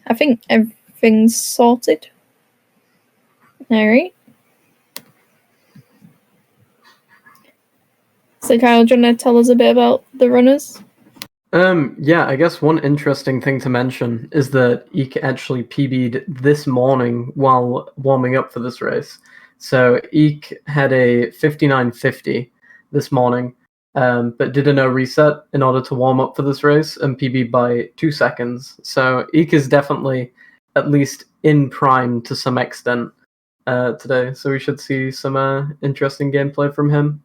I think everything's sorted. Alright. So Kyle, do you want to tell us a bit about the runners? Yeah, I guess one interesting thing to mention is that EEEK actually PB'd this morning while warming up for this race. So EEEK had a 59.50 this morning, but did a no reset in order to warm up for this race and PB'd by 2 seconds. So EEEK is definitely at least in prime to some extent today. So we should see some interesting gameplay from him.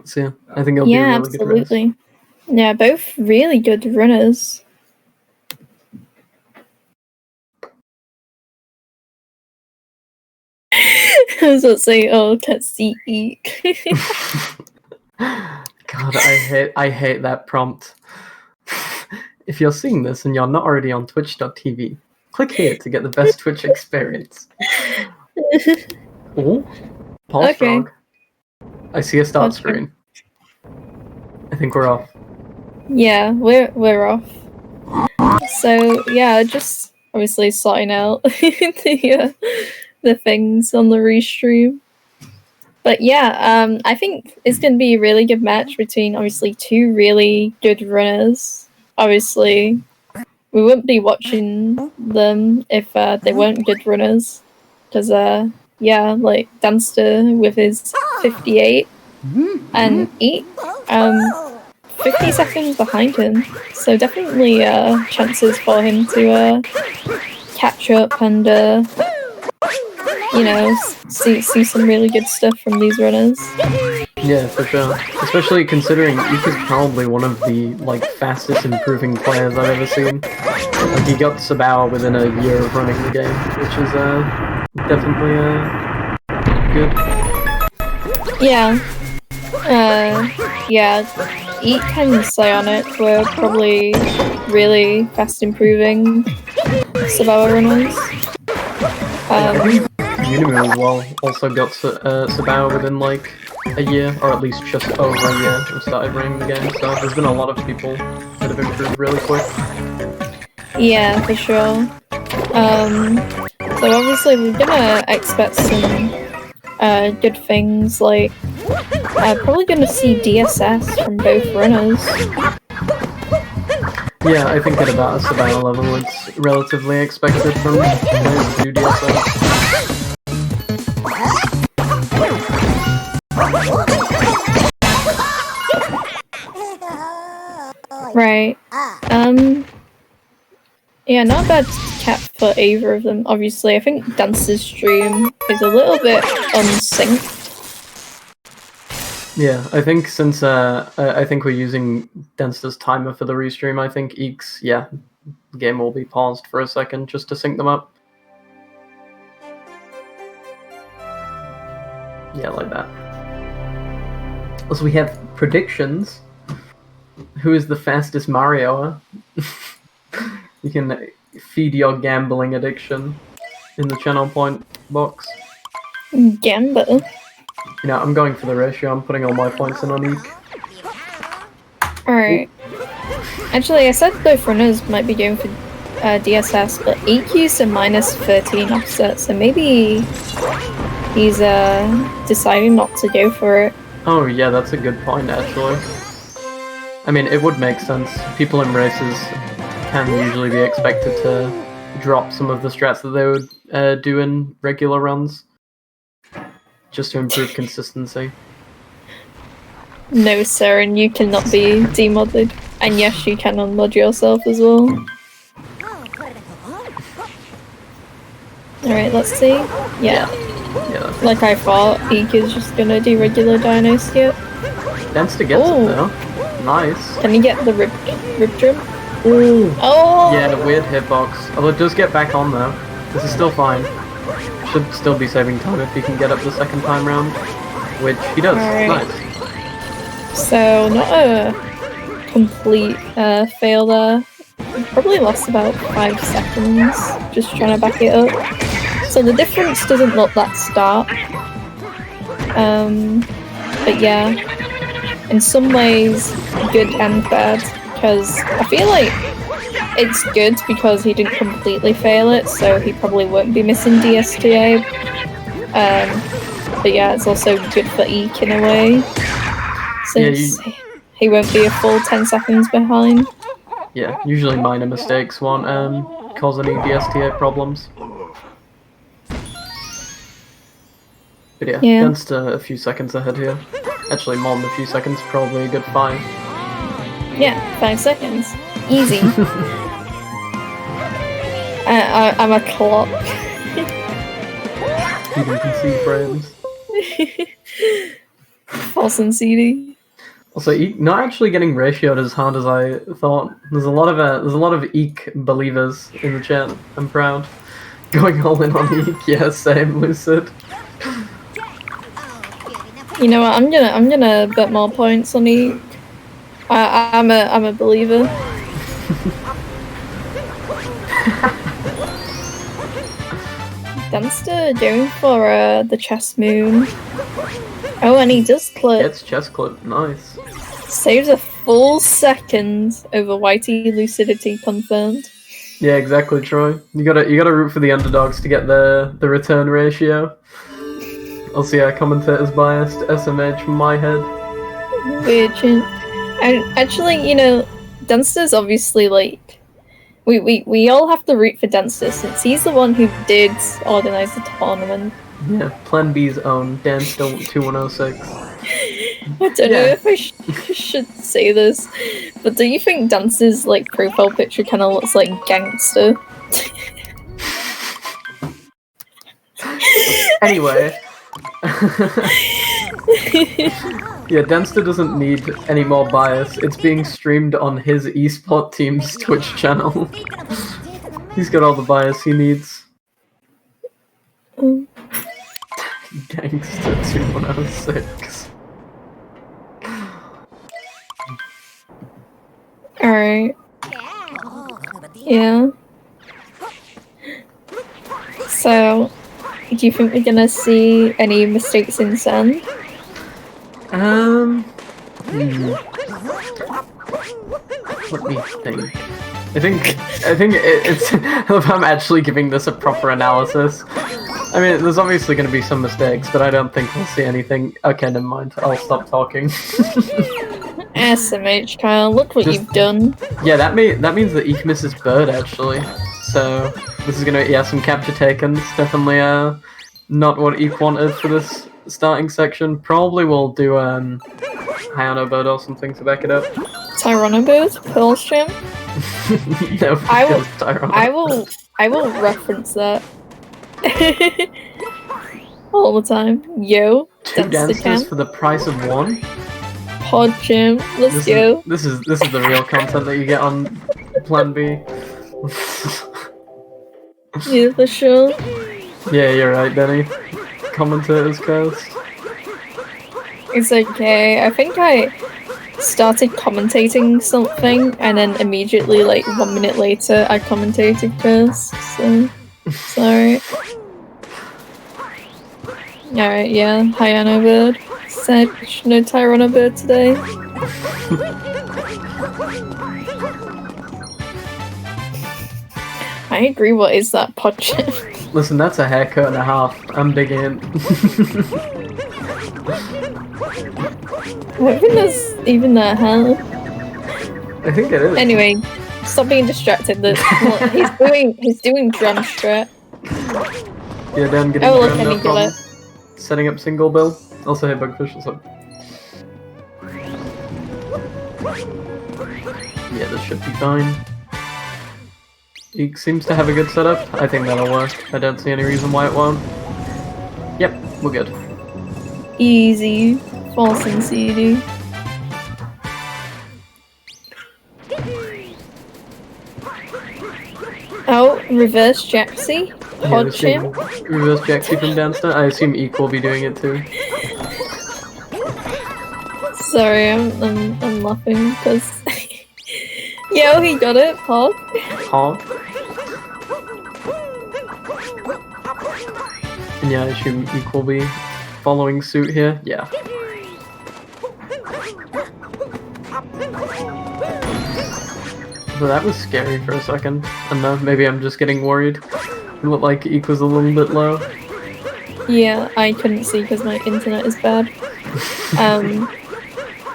So yeah, I think it'll be a really absolutely. good race. Yeah, both really good runners. I was about to say, oh, let's see EEEK. God, I hate that prompt. If you're seeing this and you're not already on twitch.tv, click here to get the best Twitch experience. Oh, pause frog. I see a start screen. I think we're off. Yeah, we're off. So yeah, just obviously sorting out the things on the restream. But yeah, I think it's gonna be a really good match between obviously two really good runners. Obviously, we wouldn't be watching them if they weren't good runners. Because yeah, like Dansta with his 58 and EEEK 50 seconds behind him. So definitely chances for him to catch up and you know, see some really good stuff from these runners. Yeah, for sure. Especially considering EEEK is probably one of the fastest improving players I've ever seen. Like, he got Sabao within a year of running the game, which is definitely good. Yeah. Yeah. EEEK and Psionic were probably really fast improving Sabao runners. Unimu as well also got Sabao within a year, or at least just over a year of started running the game, so there's been a lot of people that have improved really quick. Yeah, for sure. So obviously we're gonna expect some good things, like probably gonna see DSS from both runners. Yeah, I think at about a Sabao level it's relatively expected from players to do DSS. Right. Yeah, not a bad cap for either of them. Obviously, I think Dance's stream is a little bit unsynced. Yeah, I think since I think we're using Dance's timer for the restream, I think EEEK's game will be paused for a second just to sync them up. Yeah, like that. Also, we have predictions. Who is the fastest Mario? You can feed your gambling addiction in the channel point box. Gamble? You know, I'm going for the ratio. I'm putting all my points in on EEEK. Alright. Actually, I said both runners might be going for DSS, but EEEK used a -13 offset, so maybe he's deciding not to go for it. Oh yeah, that's a good point, actually. I mean, it would make sense. People in races can usually be expected to drop some of the strats that they would do in regular runs, just to improve consistency. No, sir, and you cannot be demodded. And yes, you can unmod yourself as well. Alright, let's see. Yeah. Like I thought, EEEK is just gonna do regular Dino Skip. Dansta gets it though. Nice. Can you get the rip jump? Ooh. Oh! Yeah, weird hitbox. Although it does get back on though. This is still fine. Should still be saving time if he can get up the second time round. Which he does. Right. Nice. So, not a complete fail there. Probably lost about 5 seconds just trying to back it up. So the difference doesn't look that stark. But yeah, in some ways good and bad, because I feel like it's good because he didn't completely fail it, so he probably won't be missing DSTA. But yeah, it's also good for EEK in a way, since he won't be a full 10 seconds behind. Yeah, usually minor mistakes won't cause any DSTA problems. But yeah, Dansta a few seconds ahead here. Actually, more than a few seconds, probably a good 5. Yeah, 5 seconds. Easy. I'm a clock. Even concede frames. False and CD. Also, not actually getting ratioed as hard as I thought. There's a lot of EEK believers in the chat. I'm proud. Going all in on EEK, yeah, same, Lucid. You know what? I'm gonna bet more points on EEK. I'm a believer. Dansta going for the chest moon. Oh, and he does clip. Gets chest clip, nice. Saves a full second over YT lucidity confirmed. Yeah, exactly, Troy. You gotta root for the underdogs to get the return ratio. Also, yeah, commentators biased, SMH from my head. Weird. And actually, you know, Dansta's obviously like we all have to root for Dansta since he's the one who did organize the tournament. Yeah, Plan B's own Dansta2106. I don't know if I should say this, but do you think Dance's like profile picture kind of looks like gangster? Anyway. Yeah, Dansta doesn't need any more bias. It's being streamed on his esport team's Twitch channel. He's got all the bias he needs. Gangster 2106. Alright. Yeah. So, do you think we're gonna see any mistakes in sand? Let me think. I think it's if I'm actually giving this a proper analysis. I mean, there's obviously going to be some mistakes, but I don't think we'll see anything. Okay, never mind. I'll stop talking. SMH, Kyle, look what you've done. Yeah, that means that EEK misses bird, actually. So, this is going to, some capture taken. It's definitely not what EEK wanted for this starting section. Probably we'll do Hyano bird or something to back it up. Tyranno bird? Pearl stream? No, I will reference that. All the time. Yo, 2 dancers for the price of 1? Pod Jim, let's go. This is the real content that you get on Plan B. Yeah, for sure. Yeah, you're right, Benny. Commentators coast. It's okay. I think I started commentating something and then immediately, like 1 minute later, I commentated first. So, sorry. Alright, yeah. Hyano bird. Said no Tyranno bird today. I agree, what is that pod chip? Listen, that's a haircut and a half. I'm digging it. I think there's even that hair. I think it is. Anyway, stop being distracted. He's doing drum strat. Yeah, Dan getting drummed up on setting up single bill. Also, hey, Bugfish, what's up? Yeah, this should be fine. EEK seems to have a good setup. I think that'll work. I don't see any reason why it won't. Yep, we're good. Easy. False and CD. Oh, reverse Jaxie? Pod chim? Reverse Jaxie from Dansta. I assume EEK will be doing it too. Sorry, I'm laughing because yo, he got it, Pod. Pod. And yeah, I assume EEK will be following suit here. Yeah. that was scary for a second. And then maybe I'm just getting worried. It looked like EEK was a little bit low. Yeah, I couldn't see because my internet is bad.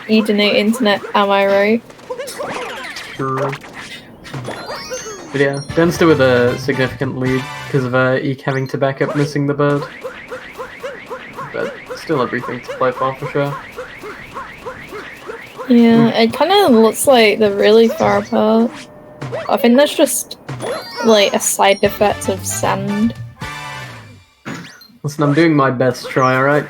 Ethernet internet, am I right? Sure. But yeah, Dansta with a significant lead because of EEK having to back up missing the bird. But still everything to play for sure. Yeah, it kind of looks like they're really far apart. I think that's just like a side effect of sand. Listen, I'm doing my best try, alright?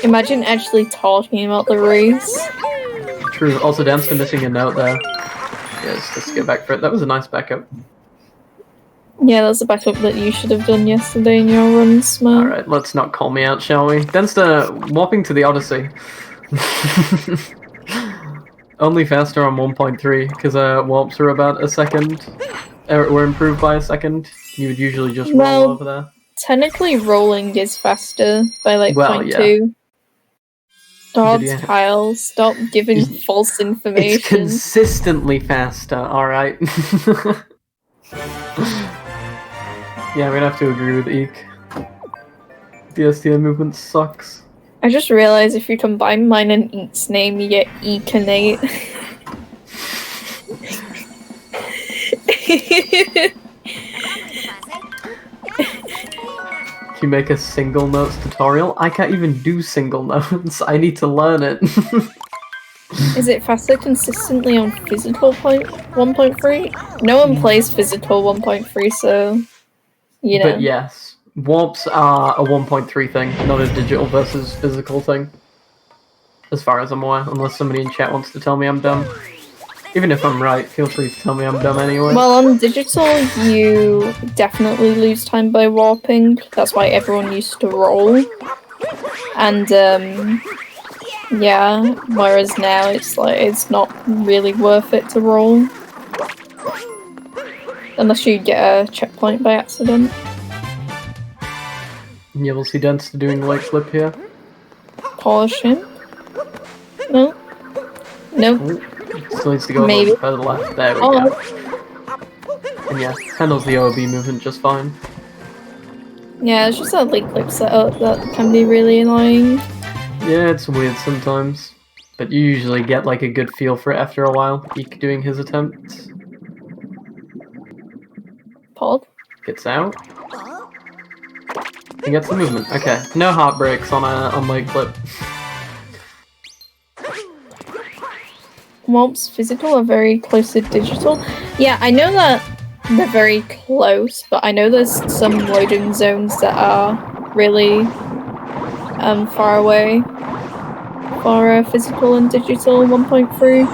Imagine actually talking about the race. True. Also, Dansta missing a note there. Yes, let's go back for it. That was a nice backup. Yeah, that's a backup that you should have done yesterday in your run, SMO. Alright, let's not call me out, shall we? Dansta warping to the Odyssey. Only faster on 1.3, because warps are about a second. Were improved by a second. You would usually just roll over there. Technically, rolling is faster by like 0.2. God's Kyle, stop giving false information. It's consistently faster, alright? Yeah, I'm gonna have to agree with EEK. The STM movement sucks. I just realized if you combine mine and EEK's name, you get Econate. If you make a single notes tutorial, I can't even do single notes. I need to learn it. Is it faster consistently on physical 1.3? No one plays physical 1.3, so you know. But yes, warps are a 1.3 thing, not a digital versus physical thing. As far as I'm aware, unless somebody in chat wants to tell me I'm dumb. Even if I'm right, feel free to tell me I'm dumb anyway. Well, on digital, you definitely lose time by warping. That's why everyone used to roll. And, yeah, whereas now it's like, it's not really worth it to roll. Unless you get a checkpoint by accident. Yeah, we'll see Dansta doing leg flip here. Polish him? No? No? Ooh. Still needs to go Maybe. a little further left. There we go. And yeah, handles the OOB movement just fine. Yeah, it's just that leg clip setup that can be really annoying. Yeah, it's weird sometimes. But you usually get like a good feel for it after a while. EEK doing his attempts. Pod? Gets out. He gets the movement. Okay, no heartbreaks on leg flip. Warps physical are very close to digital. Yeah, I know that they're very close, but I know there's some loading zones that are really far away for physical and digital 1.3.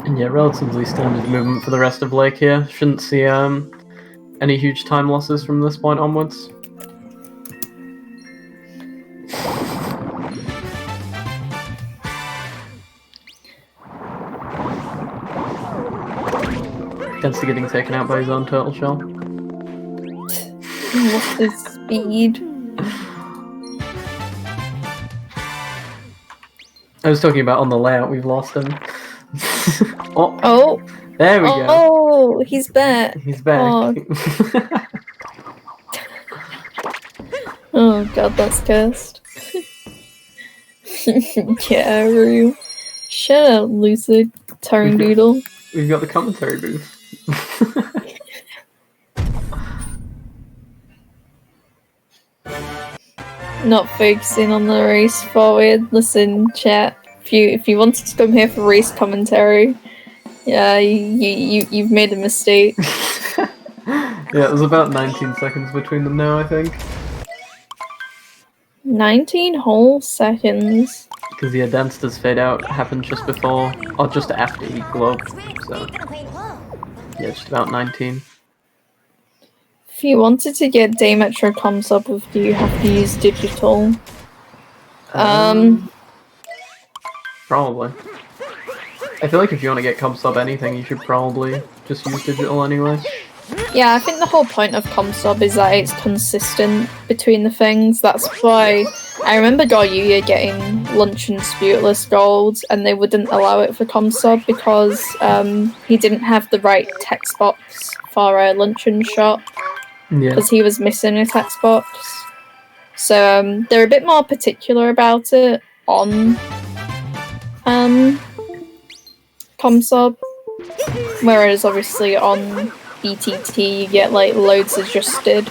And yeah, relatively standard movement for the rest of Lake here. Shouldn't see any huge time losses from this point onwards. Dansta getting taken out by his own turtle shell. What's his speed? I was talking about on the layout, we've lost him. Oh! There we go. Oh, he's back. He's back. Oh. Oh god, that's cursed. Yeah, Rue. Shut up, Lucid Doodle. We've got the commentary booth. Not focusing on the race forward. Listen, chat. If you wanted to come here for race commentary, yeah, you've made a mistake. Yeah, it was about 19 seconds between them now, I think. 19 whole seconds. Because yeah, Dansta's fade out happened just before, or just after he globe, so yeah, just about 19. If you wanted to get Daymetro comms up with you, have to use digital. Probably. I feel like if you want to get comp sub anything, you should probably just use digital anyway. Yeah, I think the whole point of ComSub is that it's consistent between the things. That's why I remember Goryuya getting lunch and Spiritless Gold, and they wouldn't allow it for Comsub because he didn't have the right text box for a luncheon shop Yeah. because he was missing a text box. So they're a bit more particular about it on Comsub, whereas obviously on BTT you get like loads adjusted.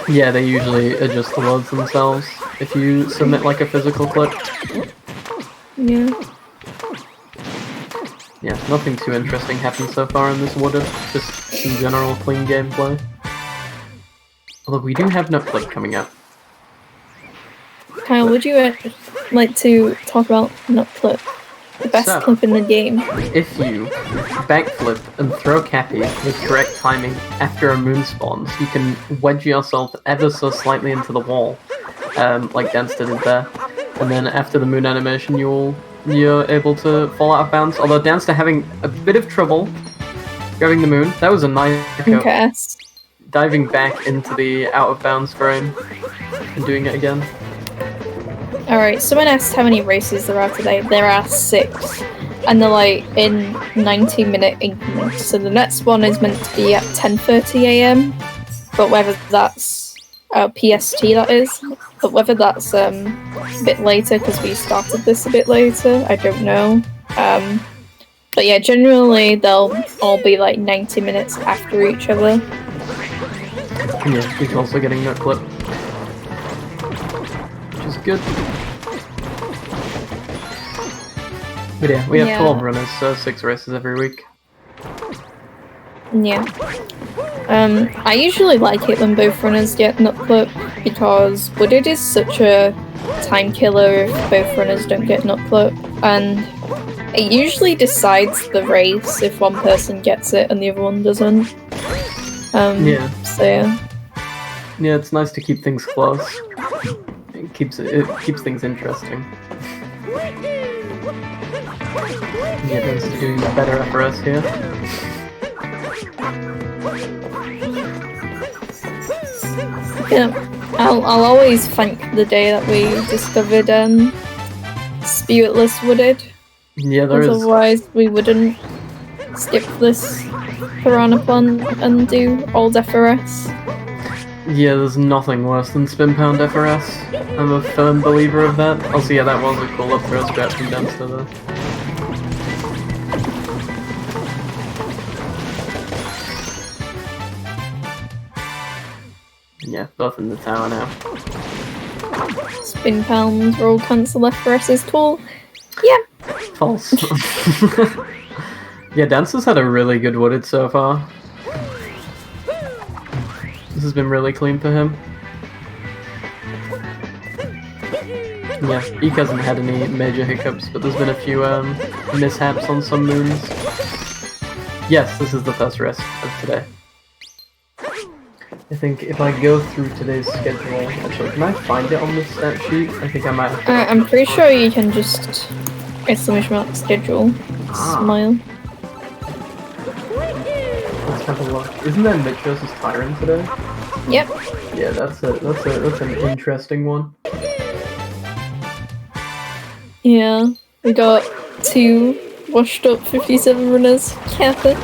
Yeah, they usually adjust the loads themselves if you submit like a physical clip. Yeah. Yeah, nothing too interesting happened so far in this Wooded, just some general clean gameplay. Although we do have Nut Clip coming up. Kyle, would you like to talk about Nut Clip? The best clip in the game. If you backflip and throw Cappy with correct timing after a moon spawns, you can wedge yourself ever so slightly into the wall, like Dansta did there. And then after the moon animation, you're able to fall out of bounds. Although Dansta having a bit of trouble grabbing the moon. That was a nice Okay. diving back into the out of bounds frame and doing it again. Alright, someone asked how many races there are today. There are 6. And they're like in 90-minute increments. So the next one is meant to be at 10:30 AM. But whether that's PST that is. But whether that's a bit later because we started this a bit later, I don't know. But yeah, generally they'll all be like 90 minutes after each other. Yeah, he's also getting that clip. Which is good. But yeah, we have 12 runners, so 6 races every week. Yeah. I usually like it when both runners get Nut Clip because Wooded is such a time killer if both runners don't get Nut Clip, and it usually decides the race if one person gets it and the other one doesn't. Yeah. So yeah. Yeah, it's nice to keep things close. It keeps things interesting. Yeah, those are doing better for us here. Yeah, I'll always thank the day that we discovered Spiritless Wooded. Yeah, there is. Otherwise, we wouldn't skip this Piranha Plant and do Old FRS. Yeah, there's nothing worse than Spin Pound FRS. I'm a firm believer of that. Also, yeah, that was a cool up throw scratch from Dansta though. Yeah, both in the tower now. Spin Pounds, roll cancel FRS is cool. Yeah. False. Yeah, Dansta's had a really good Wooded so far. This has been really clean for him. Yeah, EEK hasn't had any major hiccups, but there's been a few mishaps on some moons. Yes, this is the first race of today. I think if I go through today's schedule, actually, can I find it on this stat sheet? I think I might have to. I'm pretty sure you can just !schedule. Smile. Let's have a look. Isn't there Mitch versus Tyrant today? Yep. Yeah, that's an interesting one. Yeah, we got 2 washed up 57 runners. Kappa.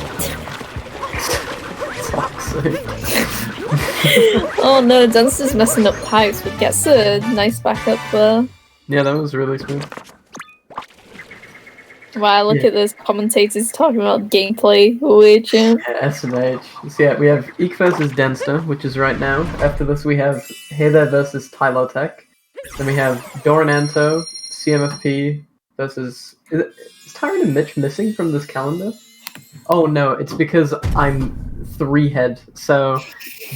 Toxic. Oh no, Dansta's messing up pipes, but gets a nice backup there. Yeah, that was really smooth. Wow, look at those commentators talking about gameplay. Weird champ. Yeah, SMH. So yeah, we have EEK versus Dansta, which is right now. After this we have Hey There versus Tylotech. Then we have Dorananto, CMFP versus... Is Tyron and Mitch missing from this calendar? Oh no, it's because I'm 3-head, so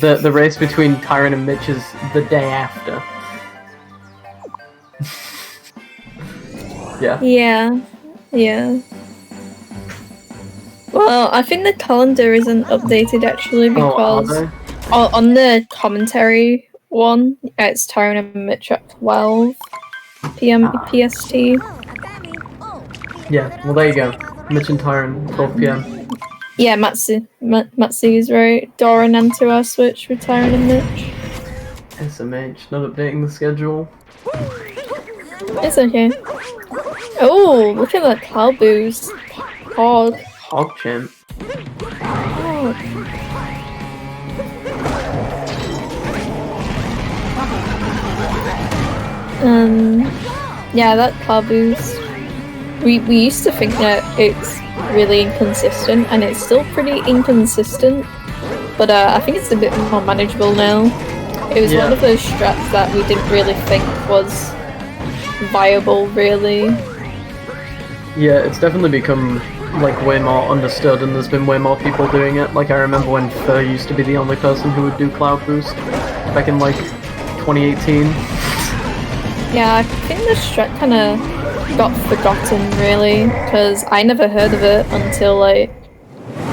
the race between Tyron and Mitch is the day after. Yeah. Yeah. Well, I think the calendar isn't updated actually because on the commentary one, it's Tyron and Mitch at 12 PM PST. Yeah, well there you go. Mitch and Tyron, 12 PM. Yeah, Matsu's right. Dora and Anto are switched with Tyron and Mitch. SMH, not updating the schedule. It's okay. Oh, look at that cloud boost. Hog. Hog champ. Hog. Yeah, that cloud boost. We used to think that it's really inconsistent, and it's still pretty inconsistent, but I think it's a bit more manageable now. It was one of those strats that we didn't really think was viable, really. Yeah, it's definitely become like way more understood, and there's been way more people doing it. Like I remember when Fur used to be the only person who would do Cloud Boost back in like 2018. Yeah, I think the strat kind of got forgotten, really, because I never heard of it until like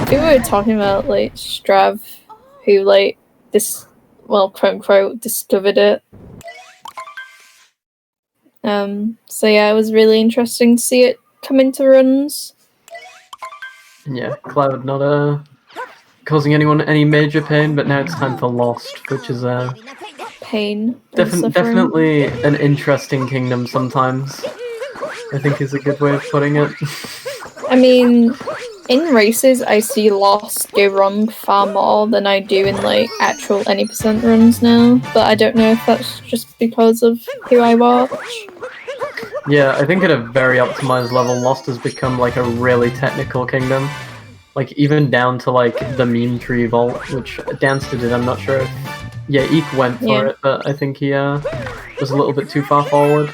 people were talking about like Strav, who like quote unquote discovered it. So yeah, it was really interesting to see it come into runs. Yeah, Cloud not causing anyone any major pain, but now it's time for Lost, which is Pain. definitely an interesting kingdom sometimes. I think is a good way of putting it. I mean, in races, I see Lost go wrong far more than I do in like actual any percent runs now. But I don't know if that's just because of who I watch. Yeah, I think at a very optimized level, Lost has become like a really technical kingdom. Like even down to like the meme tree vault, which Dansta did. I'm not sure if EEEK went for it, but I think he was a little bit too far forward.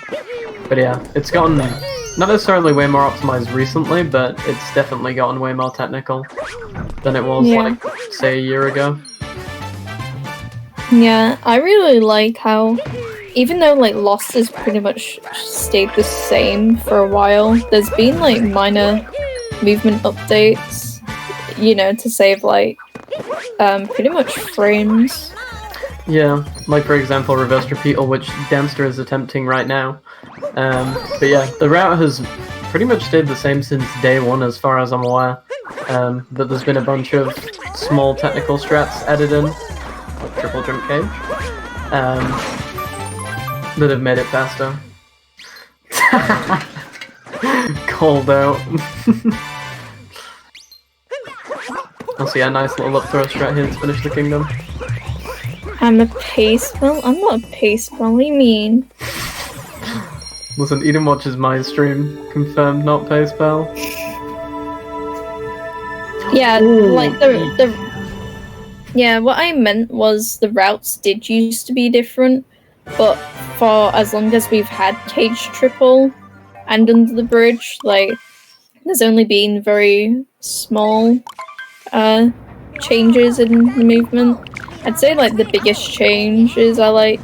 But yeah, it's gotten not necessarily way more optimized recently, but it's definitely gotten way more technical than it was like say a year ago. Yeah, I really like how even though like Lost has pretty much stayed the same for a while, there's been like minor movement updates, you know, to save like pretty much frames. Yeah, like for example reverse repeatal, which Dansta is attempting right now. But yeah, the route has pretty much stayed the same since day one as far as I'm aware. But there's been a bunch of small technical strats added in, like triple jump cage, that have made it faster. Called out. Also yeah, nice little up throw strat here to finish the kingdom. I'm a pace bell? I'm not a pace bell, what do you mean? Listen, Eden watches my stream. Confirmed, not pace bell. Yeah, like yeah, what I meant was the routes did used to be different, but for as long as we've had cage triple and under the bridge, like there's only been very small changes in the movement. I'd say like the biggest changes are like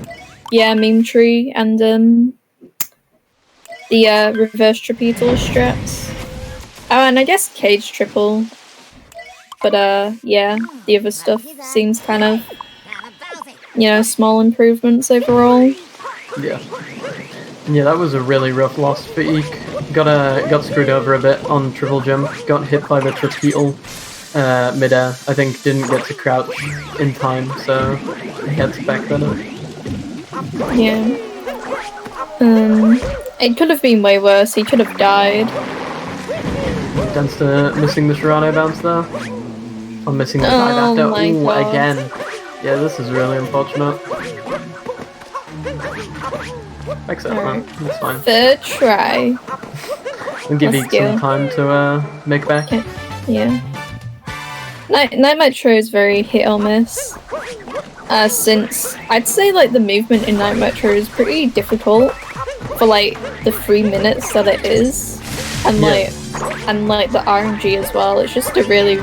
meme tree and the reverse trapetal strats. Oh, and I guess cage triple. But yeah, the other stuff seems kind of, you know, small improvements overall. Yeah. Yeah, that was a really rough loss for EEEK. Got screwed over a bit on triple jump. Got hit by the trapetal mid-air. I think didn't get to crouch in time, so he had to back that up. Yeah. It could have been way worse. He could have died. Dansta missing the Shirano bounce there. I'm missing the dive after. Ooh, again. Yeah, this is really unfortunate. Except man, it's fine. Third try. We'll give EEEK some time to make back. Yeah. Night Metro is very hit or miss. Since I'd say like the movement in Night Metro is pretty difficult for like the 3 minutes that it is, and like the RNG as well. It's just a really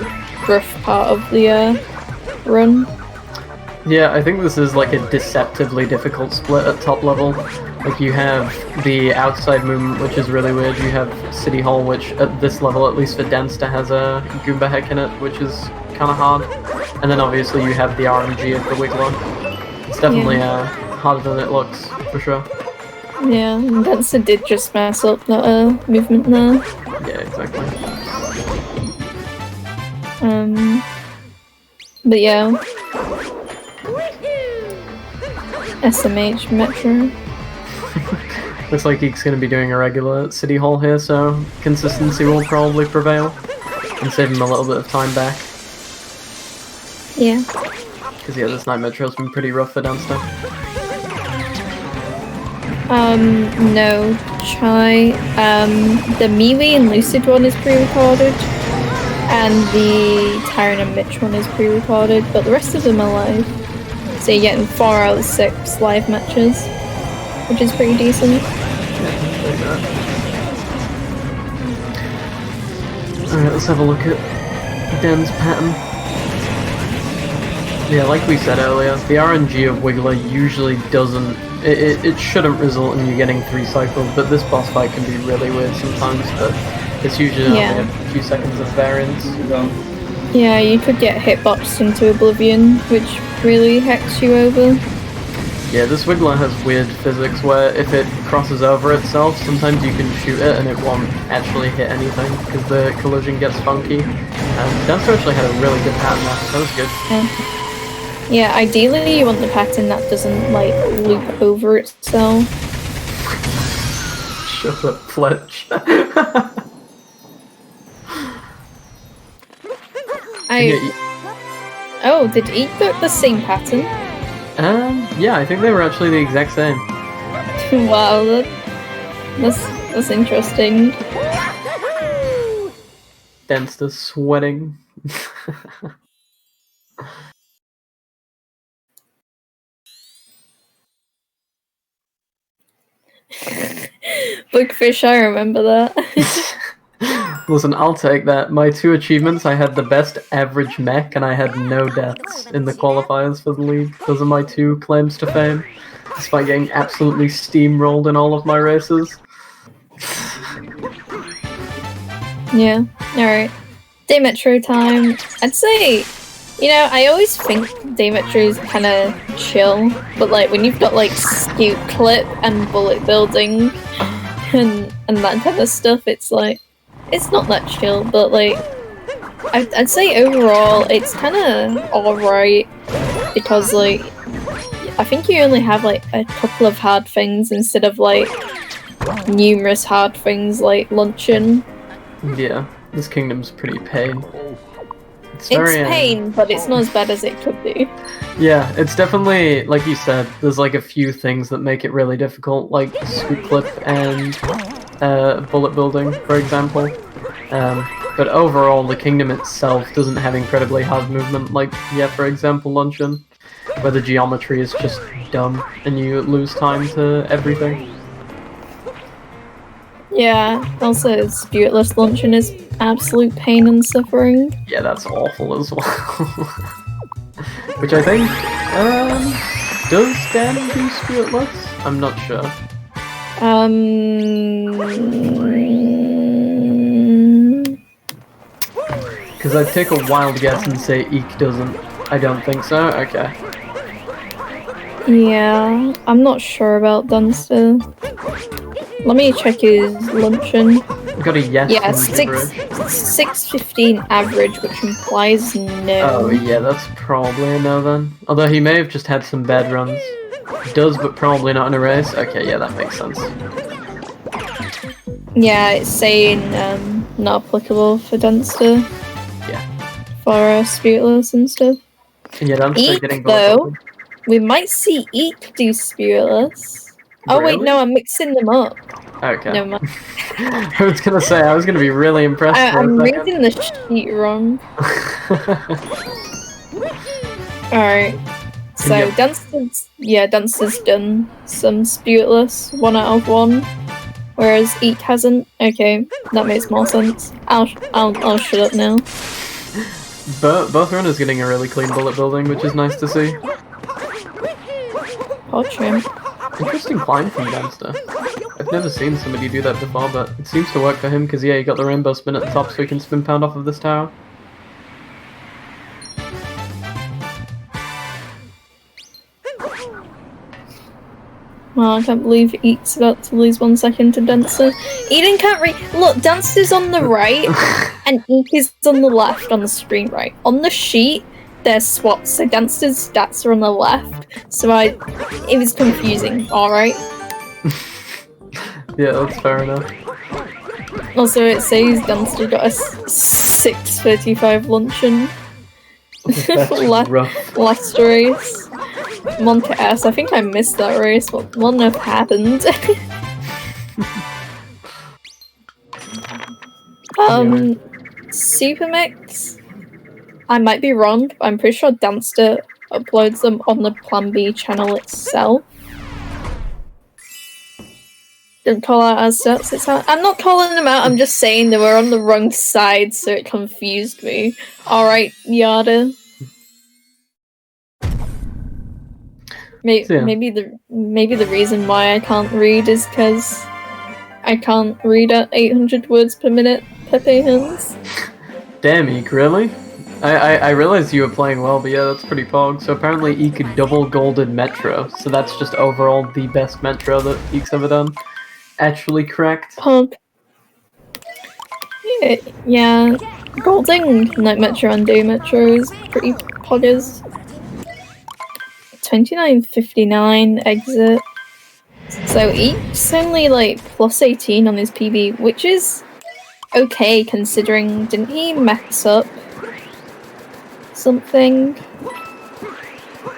rough part of the run. Yeah, I think this is like a deceptively difficult split at top level. Like you have the outside movement, which is really weird. You have City Hall, which at this level, at least for Dansta, has a Goomba heck in it, which is kind of hard. And then obviously you have the RNG of the Wiggler. It's definitely harder than it looks, for sure. Yeah, and Dansta did just mess up that movement there. Yeah, exactly. But yeah. SMH Metro. Looks like Eek's going to be doing a regular City Hall here, so consistency will probably prevail and save him a little bit of time back. Yeah. Because yeah, this night metro's been pretty rough for Dansta. No. Try. The MeWe and Lucid one is pre-recorded, and the Tyron and Mitch one is pre-recorded, but the rest of them are live. So you're getting 4 out of 6 live matches, which is pretty decent. Alright, let's have a look at Den's pattern. Yeah, like we said earlier, the RNG of Wiggler usually doesn't... It shouldn't result in you getting 3 cycles, but this boss fight can be really weird sometimes, but it's usually only a few seconds of variance. Yeah, you could get hitboxed into oblivion, which really hacks you over. Yeah, this Wiggler has weird physics where if it crosses over itself, sometimes you can shoot it and it won't actually hit anything because the collision gets funky. Dansta actually had a really good pattern there, that was good. Yeah, ideally you want the pattern that doesn't, like, loop over itself. Shut up, Fletch. Oh, did Eek got the same pattern? Yeah, I think they were actually the exact same. Wow, that's interesting. Dansta sweating. Bugfish, I remember that. Listen, I'll take that. My 2 achievements, I had the best average mech and I had no deaths in the qualifiers for the league. Those are my 2 claims to fame, despite getting absolutely steamrolled in all of my races. Yeah, alright. Day Metro time. I'd say, you know, I always think Day Metro is kind of chill, but like when you've got like scoot clip and bullet building and that kind of stuff, it's like, it's not that chill, but like, I'd say overall it's kind of alright, because like, I think you only have like a couple of hard things instead of like numerous hard things like luncheon. Yeah, this kingdom's pretty pain. It's pain, but it's not as bad as it could be. Yeah, it's definitely, like you said, there's like a few things that make it really difficult, like scoop clip and bullet building, for example. But overall, the kingdom itself doesn't have incredibly hard movement, like, yeah, for example, Luncheon, where the geometry is just dumb and you lose time to everything. Yeah, also Spiritless Luncheon is absolute pain and suffering. Yeah, that's awful as well. Which I think, does Dan do Spiritless? I'm not sure. Because I'd take a wild guess and say Eek doesn't. I don't think so, okay. Yeah, I'm not sure about Dansta. Let me check his luncheon. We got a yes. Yeah, 615 average, which implies no. Oh yeah, that's probably a no then. Although he may have just had some bad runs. Does, but probably not in a race. Okay, yeah, that makes sense. Yeah, it's saying not applicable for Dansta. Yeah. For Spiritless and stuff. Yeah, Dansta Eek, getting though, we might see Eek do Spiritless. Oh really? wait, no, I'm mixing them up. Okay. Never mind. I was gonna say, I was gonna be really impressed. I'm reading the sheet wrong. Alright. So, Yep. Dansta's done some Spiritless 1 out of 1, whereas Eek hasn't. Okay, that makes more sense. I'll shut up now. Both runners getting a really clean bullet building, which is nice to see. Poor Trim. Interesting climb from Dansta. I've never seen somebody do that before, but it seems to work for him because, yeah, he got the rainbow spin at the top so he can spin pound off of this tower. Well, I can't believe Eek's about to lose 1 second to Dansta. Eden can't read. Look, Dansta's on the right, and Eek is on the left on the screen right. On the sheet, they're swapped, so Dansta's stats are on the left. So it was confusing, alright? Yeah, that's fair enough. Also, it says Dansta got a 6:35 luncheon. That's rough. Last race. Monte S. I think I missed that race. What on earth happened? Supermix. I might be wrong, but I'm pretty sure Dansta uploads them on the Plan B channel itself. Didn't call out as stats. I'm not calling them out. I'm just saying they were on the wrong side, so it confused me. All right, yada. Maybe the reason why I can't read is because I can't read at 800 words per minute per hands. Damn, Eek, really? I realized you were playing well, but yeah, that's pretty pog. So apparently Eek double golded Metro, so that's just overall the best Metro that Eek's ever done. Actually correct. Pog. Yeah, golding Night Metro and Day Metro is pretty poggers. 29.59 exit. So Eek's only like plus 18 on his PB, which is okay considering, didn't he mess up something?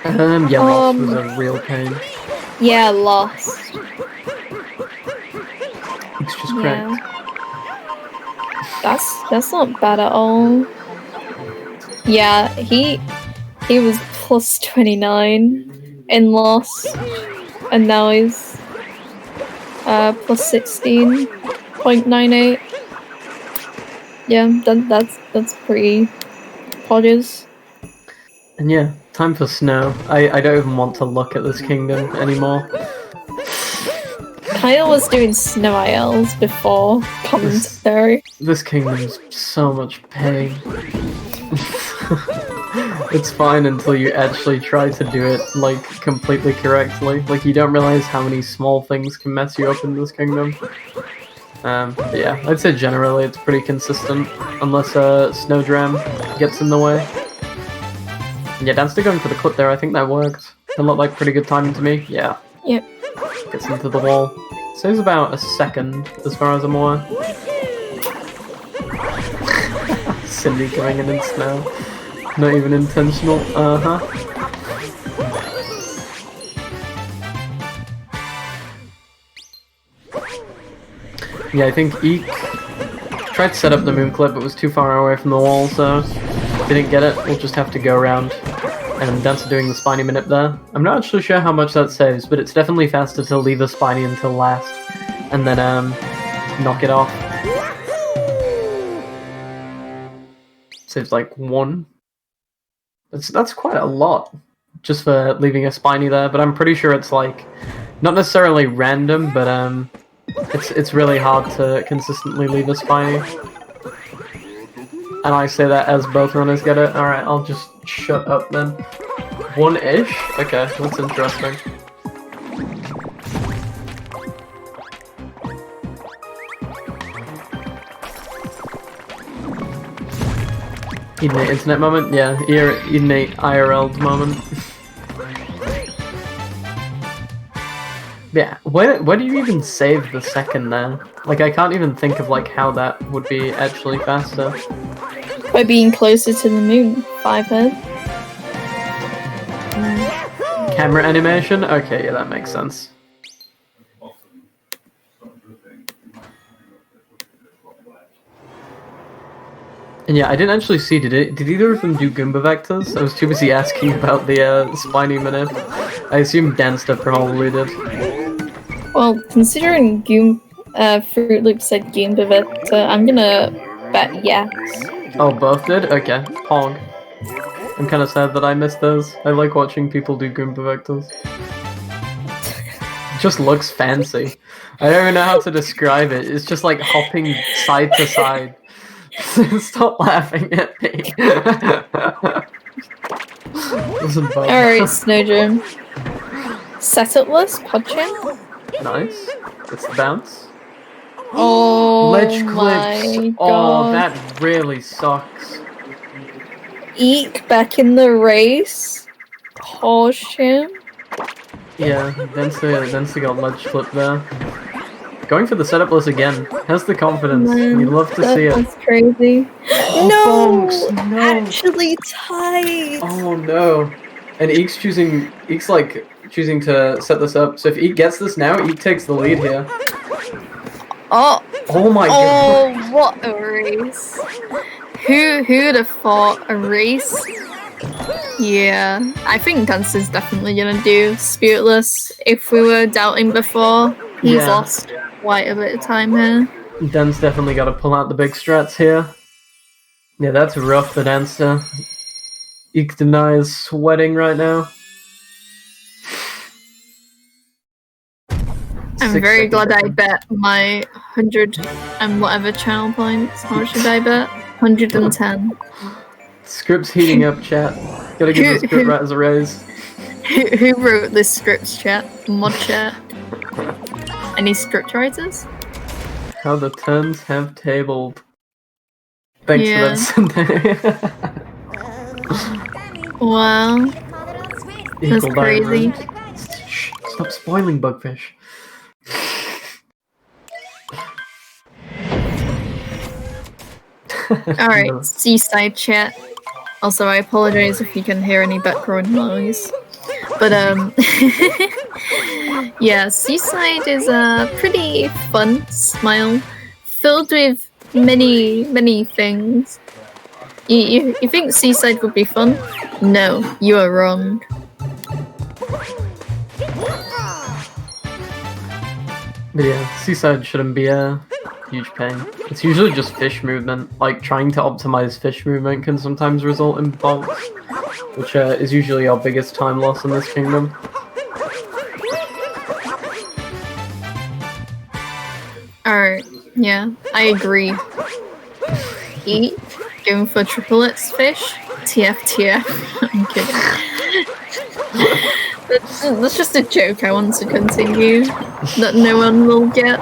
Yeah, Lost was a real pain. Yeah, Lost. It's just correct. That's not bad at all. Yeah, he was plus 29 in Lost, and now he's plus 16.98. Yeah, that's pretty poggers. And yeah, time for snow. I don't even want to look at this kingdom anymore. Kyle was doing snow ILs before commentary. This kingdom's so much pain. It's fine until you actually try to do it, like, completely correctly. Like, you don't realize how many small things can mess you up in this kingdom. But yeah, I'd say generally it's pretty consistent, unless Snowdram gets in the way. And yeah, Dansta going for the clip there, I think that worked. It looked like pretty good timing to me. Yeah. Yep. Gets into the wall. Saves about a second, as far as I'm aware. Cindy coming in snow. Not even intentional. Yeah, I think Eek tried to set up the moon clip, but was too far away from the wall, so didn't get it. We'll just have to go around. And Dansta doing the spiny minute there. I'm not actually sure how much that saves, but it's definitely faster to leave the spiny until last, and then knock it off. Saves like 1. That's quite a lot, just for leaving a spiny there. But I'm pretty sure it's like not necessarily random, but it's really hard to consistently leave a spiny. And I say that as both runners get it. Alright, I'll just shut up then. 1-ish? Okay, that's interesting. Innate internet moment? Yeah, innate IRL moment. Yeah, where do you even save the second there? Like, I can't even think of like how that would be actually faster. By being closer to the moon, 5 head. Camera animation? Okay, yeah, that makes sense. And yeah, I didn't actually see, did either of them do Goomba vectors? I was too busy asking about the spiny minute. I assume Dansta probably did. Well, considering Fruit Loop said Goomba vector, I'm gonna bet yes. Oh, both did? Okay, Pog. I'm kind of sad that I missed those. I like watching people do Goomba vectors. It just looks fancy. I don't even know how to describe it. It's just like hopping side to side. Stop laughing at me. Alright, Snowdrum. Setupless, PodChamp. Nice. That's the bounce. Oh, ledge clips. my Oh, God. that really sucks. Eek back in the race. PodChamp. Yeah, Dansta got ledge clip there. going for the setup list again. Has the confidence. Man, You'd love to see it. That's crazy. Oh, No! bonks, no! Actually tied! Oh no. And Eek's choosing to set this up. So if Eek gets this now, Eek takes the lead here. Oh! Oh my god. Oh, what a race. Who'd have thought a race? Yeah, I think Dansta's definitely gonna do Spiritless. If we were doubting before, he's lost quite a bit of time here. Dan's definitely got to pull out the big strats here. Yeah, that's rough for Dansta. Eek denies sweating right now. I'm very glad I bet my 100 and whatever channel points. How much did I bet? 110. Script's heating up, chat. Gotta give the script writers a raise. Who wrote this scripts chat? Mod chat? Any script writers? How the turns have tabled. Thanks for that, Sunday. Wow. That's crazy. Shh, stop spoiling Bugfish. Alright, Seaside chat. Also, I apologize if you can hear any background noise. But, yeah, Seaside is a pretty fun smile, filled with many things. You think Seaside would be fun? No, you are wrong. But yeah, Seaside shouldn't be a huge pain. It's usually just fish movement. Like, trying to optimize fish movement can sometimes result in bonks, which is usually our biggest time loss in this kingdom. Alright, yeah, I agree. Eat, going for triplets fish, TF. I'm kidding. That's just a joke I want to continue, that no one will get.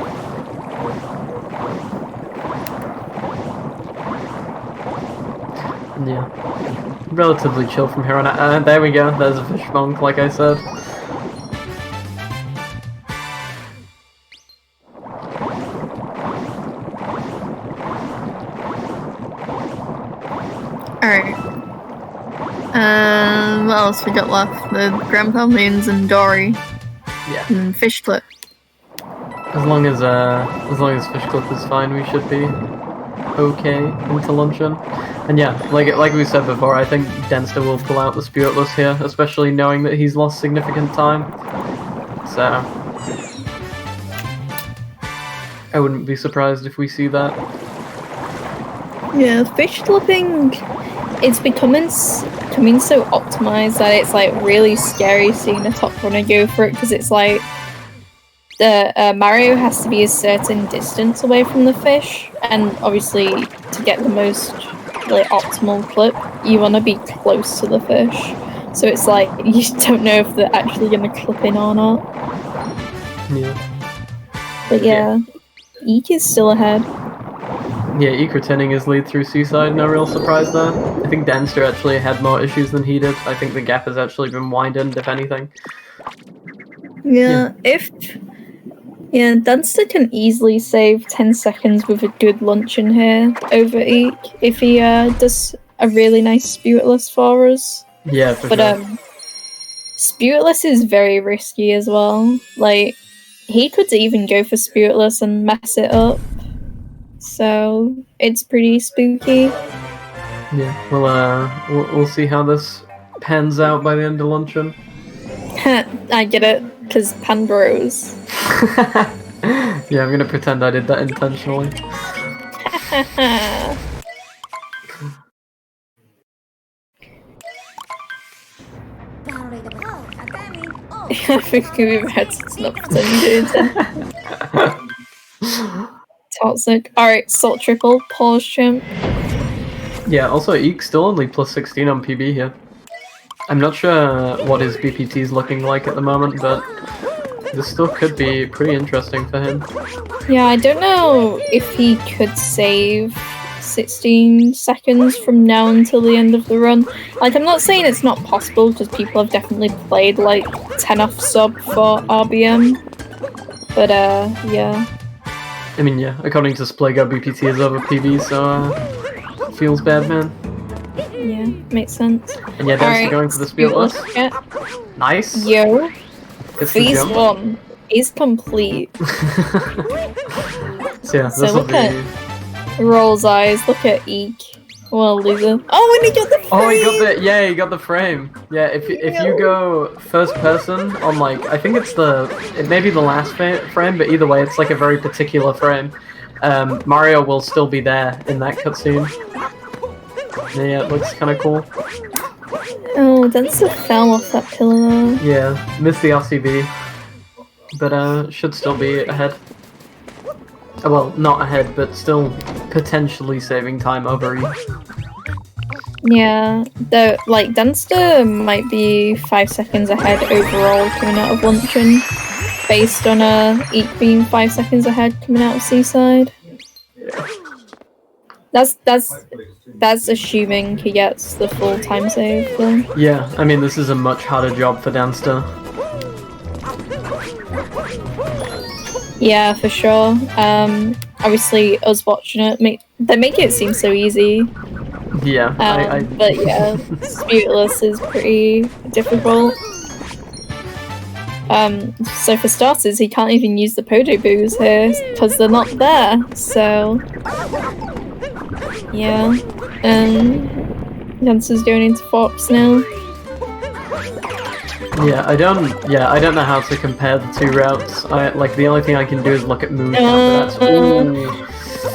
Yeah. Relatively chill from here on out. There we go, there's a fish bonk, like I said. Alright. What else we got left? The Grandpa Moons and Dory. Yeah. And Fish Clip. As long as Fish Clip is fine, we should be okay into luncheon. And yeah, like we said before, I think Dansta will pull out the Spiritless here, especially knowing that he's lost significant time. So I wouldn't be surprised if we see that. Yeah, fish clipping. It's becoming so optimized that it's like really scary seeing a top runner go for it, because it's like the Mario has to be a certain distance away from the fish, and obviously to get the most like optimal clip, you want to be close to the fish. So it's like you don't know if they're actually going to clip in or not. Yeah. But yeah, Eek is still ahead. Yeah, Eek retaining his lead through Seaside, no real surprise there. I think Dansta actually had more issues than he did. I think the gap has actually been widened, if anything. Yeah, Dansta can easily save 10 seconds with a good luncheon here over Eek if he does a really nice Spiritless for us. Yeah, for sure. Spiritless is very risky as well. Like, he could even go for Spiritless and mess it up. So it's pretty spooky. Yeah, well, we'll see how this pans out by the end of luncheon. I get it, because Panbros. Yeah, I'm gonna pretend I did that intentionally. I think we've had to stop pretending. Toxic. Alright, Salt Triple, pause chimp. Yeah, also Eek's still only plus 16 on PB here. I'm not sure what his BPT is looking like at the moment, but this still could be pretty interesting for him. Yeah, I don't know if he could save 16 seconds from now until the end of the run. Like, I'm not saying it's not possible, because people have definitely played like 10 off sub for RBM. But yeah. I mean, yeah, according to Spligo, BPT is over PB, so feels bad, man. Yeah, makes sense. And yeah, Dansta going for the speed list. Nice. Yo, Gets the phase jump. 1 is complete. So yeah, So this will look be. at Roll's eyes. Look at Eek. Well, loser. Oh, and he got the frame! Oh, he got the he got the frame. Yeah, if you go first person on like I think it may be the last frame, but either way, it's like a very particular frame. Mario will still be there in that cutscene. Yeah, it looks kind of cool. Oh, Dansta fell off that pillar. Yeah, missed the RCB, but should still be ahead. Well, not ahead, but still potentially saving time over E. Yeah, though, like, Dansta might be 5 seconds ahead overall coming out of Luncheon, based on Eek being 5 seconds ahead coming out of Seaside. That's assuming he gets the full time save, though. Yeah, I mean, this is a much harder job for Dansta. Yeah, for sure. Obviously, us watching it, they make it seem so easy. Yeah, but yeah, Sputeless is pretty difficult. So for starters, he can't even use the Podo Boos here because they're not there. So yeah, Jansen's going into Fox now. Yeah, I don't know how to compare the two routes. The only thing I can do is look at moon count, but that's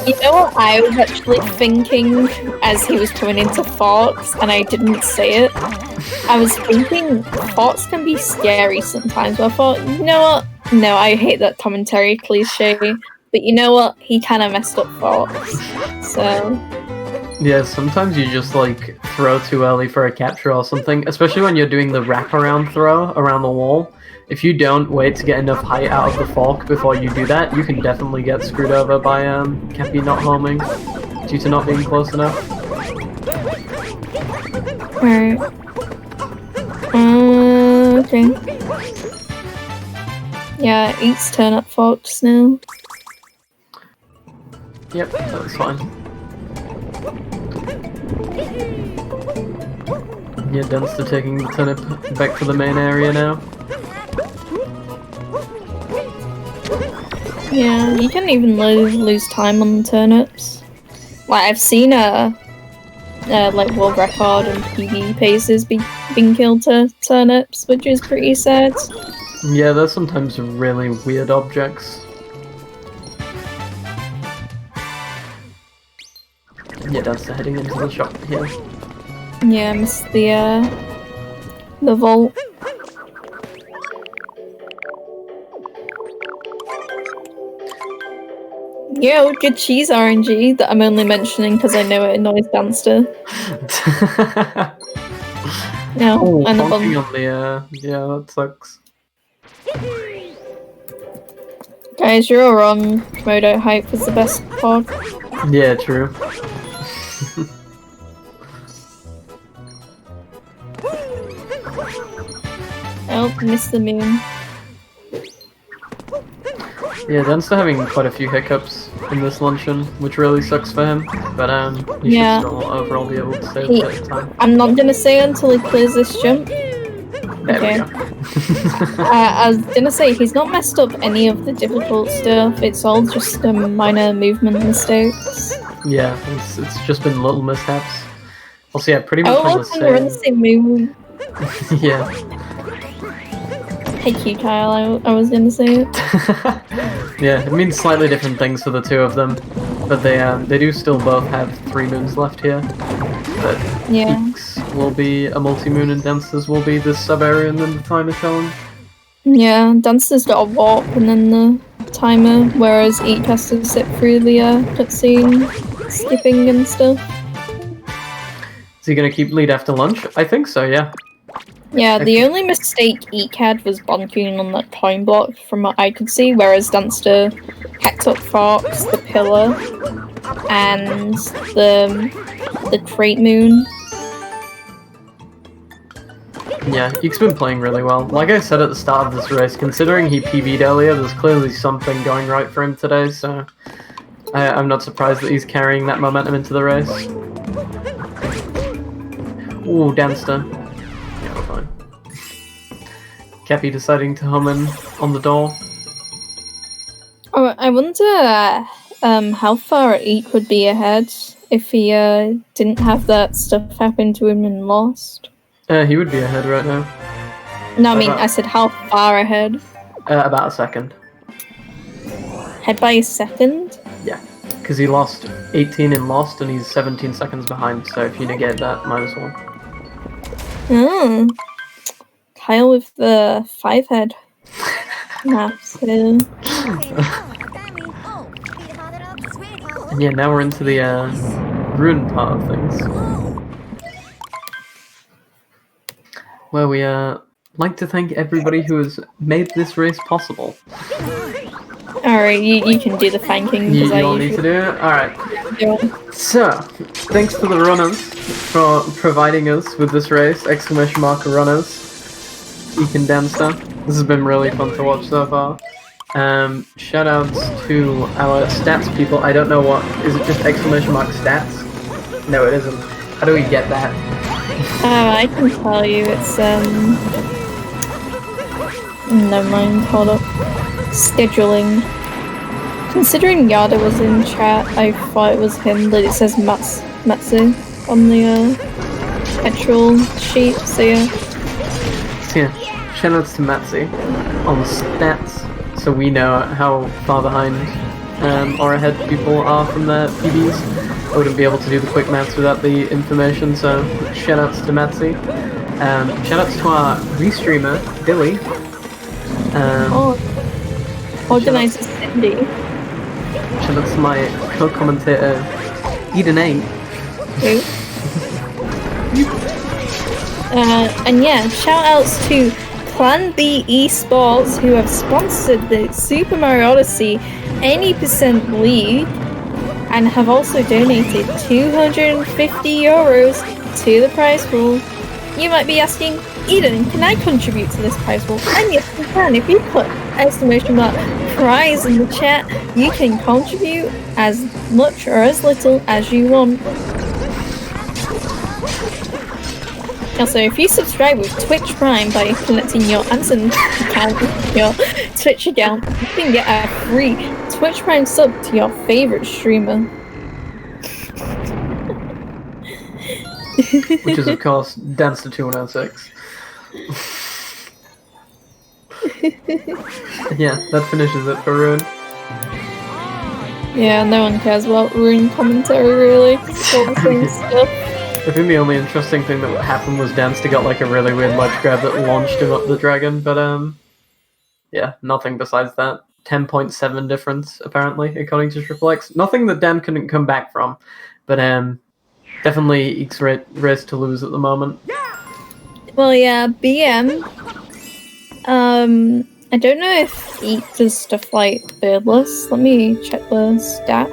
you know what I was actually thinking as he was coming into Fox, and I didn't say it? I was thinking Fox can be scary sometimes, but I thought, you know what? No, I hate that commentary cliche, but you know what? He kind of messed up Fox, so... Yeah, sometimes you just, like, throw too early for a capture or something, especially when you're doing the wraparound throw around the wall. If you don't wait to get enough height out of the fork before you do that, you can definitely get screwed over by Cappy not homing due to not being close enough. Alright. Okay. Yeah, Eek's turn at Fox now. Yep, that's fine. Yeah, Dansta taking the turnip back to the main area now. Yeah, you can even lose time on the turnips. Like, I've seen like world record and PB paces being killed to turnips, which is pretty sad. Yeah, they're sometimes really weird objects. Yeah, that's heading into the shop here. Yeah, I missed the vault. Yo, good cheese RNG that I'm only mentioning because I know it annoys Dansta. No, oh, and the bonking on the yeah, that sucks. Guys, you're all wrong. Komodo Hype was the best pod. Yeah, true. Oh, missed the moon. Yeah, Dan's still having quite a few hiccups in this luncheon, which really sucks for him. But he should still overall be able to save a bit of time. I'm not gonna say until he clears this jump. There we go. I was gonna say he's not messed up any of the difficult stuff. It's all just minor movement mistakes. Yeah, it's just been little mishaps. Also, yeah, pretty much on the same. We're on the same move. Yeah. Hey, Q Kyle, I was gonna say it. Yeah, it means slightly different things for the two of them, but they do still both have 3 moons left here. But yeah, Eek's will be a multi-moon and Dansta's will be this sub-area and then the timer challenge. Yeah, Dansta's got a warp and then the timer, whereas Eek has to sit through the cutscene, skipping and stuff. Is he gonna keep lead after lunch? I think so, yeah. Yeah, the only mistake Eek had was bonking on that coin block from what I could see, whereas Dansta hacked up Fox, the pillar, and the crate moon. Yeah, Eek's been playing really well. Like I said at the start of this race, considering he PB'd earlier, there's clearly something going right for him today, so I'm not surprised that he's carrying that momentum into the race. Ooh, Dansta. Yeah, we're fine. Cappy deciding to hum in on the door. Oh, I wonder how far Eek would be ahead if he didn't have that stuff happen to him and lost. He would be ahead right now. No, I mean, I said how far ahead? About a second. Ahead by a second? Yeah, because he lost 18 in Lost and he's 17 seconds behind, so if you negate that, -1. Oh. Kyle with the 5 head. Maps. And yeah, now we're into the ruin part of things. Where we like to thank everybody who has made this race possible. Alright, you can do the thanking. You all need to do it? Alright. Yeah. So, thanks to the runners for providing us with this race, ! Runners. Eek and Dansta. This has been really fun to watch so far. Shoutouts to our stats people. I don't know what, is it just ! Stats? No, it isn't. How do we get that? I can tell you, it's never mind, hold up. Scheduling. Considering Yada was in chat, I thought it was him, but it says Matsu on the actual sheet, so yeah. So yeah, shoutouts to Matsu on the stats, so we know how far behind or ahead people are from their PBs. I wouldn't be able to do the quick maths without the information, so shoutouts to Matsu. Shoutouts to our restreamer, Billy. Organizer Cindy. Shoutouts to my co-commentator, Eden8. And yeah, shoutouts to Plan B Esports, who have sponsored the Super Mario Odyssey any% league and have also donated €250 to the prize pool. You might be asking, Eden, can I contribute to this prize pool? And yes, you can. If you put !prize in the chat, you can contribute as much or as little as you want. Also, if you subscribe with Twitch Prime by connecting your Amazon account with your Twitch account, you can get a free Twitch Prime sub to your favorite streamer. Which is, of course, Dansta2106. Yeah, that finishes it for Ruin. Yeah, no one cares about Ruin commentary, really. It's all the same stuff. I think the only interesting thing that happened was Dansta got like a really weird ledge grab that launched him up the dragon, but yeah, nothing besides that. 10.7 difference, apparently, according to XXX. Nothing that Dan couldn't come back from, but definitely Eek's race to lose at the moment. Well, yeah, BM. I don't know if Eek does stuff like Birdless. Let me check the stats.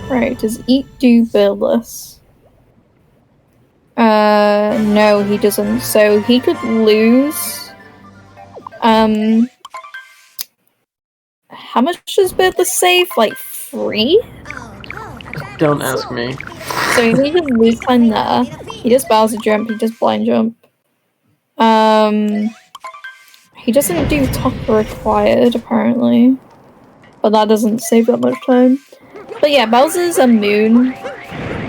Right, does Eek do Birdless? No, he doesn't. So he could lose. How much does Birdless save? Like 3? Don't ask me. So he does lose time there. He does Bowser jump. He does blind jump. He doesn't do top required apparently, but that doesn't save that much time. But yeah, Bowser's a moon.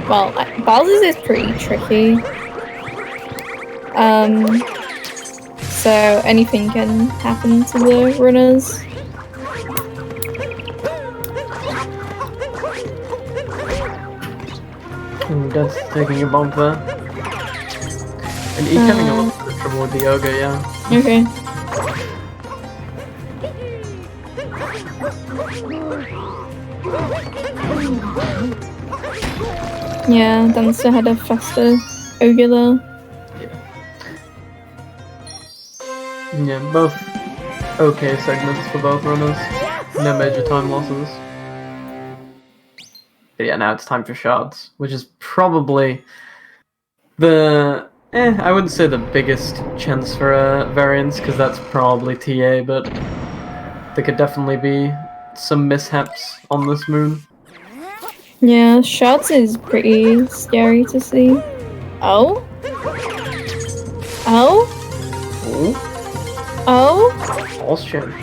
Well, Bowser's is pretty tricky. So anything can happen to the runners. That's taking a bump there. And Eek having a lot of trouble with the yoga, yeah. Okay. Yeah, Dansta had a faster ogre there. Yeah, both okay segments for both runners. No major time losses. But yeah, now it's time for shards, which is probably the I wouldn't say the biggest chance for a variance, because that's probably TA, but there could definitely be some mishaps on this moon. Yeah, shards is pretty scary to see. Oh? Oh? Oh, Oh? false change.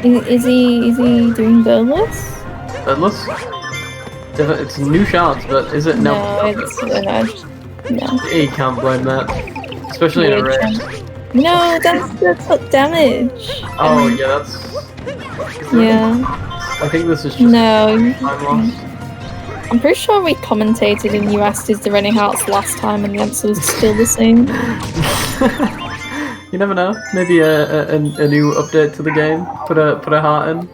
Is he doing birdless? Birdless? It's new shards, but is it? No, it's no. Yeah, you can't blame that, especially in a race. No, that's not damage. Oh yeah, that's. Yeah. I think this is just no. time loss. I'm pretty sure we commentated and you asked is there any hearts last time and the answer was still the same. You never know. Maybe a new update to the game. Put a heart in.